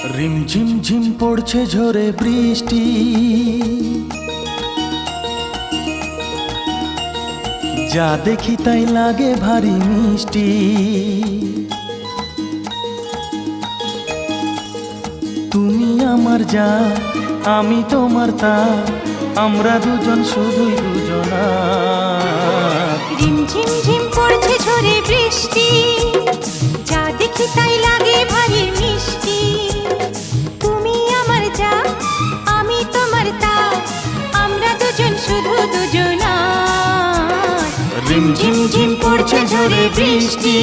রিমঝিম ঝিম পড়ছে ঝরে বৃষ্টি, যা দেখি তাই লাগে ভারী মিষ্টি। তুমি আমার যা, আমি তোমার তা, আমরা দুজন শুধুই দুজনা। রিমঝিম ঝিম পড়ছে ঝরে বৃষ্টি, যা দেখি তাই লাগে ভারী মিষ্টি। তুমি আমার যা, আমি তোমার তা, আমরা দুজন শুধু দুজনা। রিমঝিম ঝিম পড়ছে ঝরে বৃষ্টি।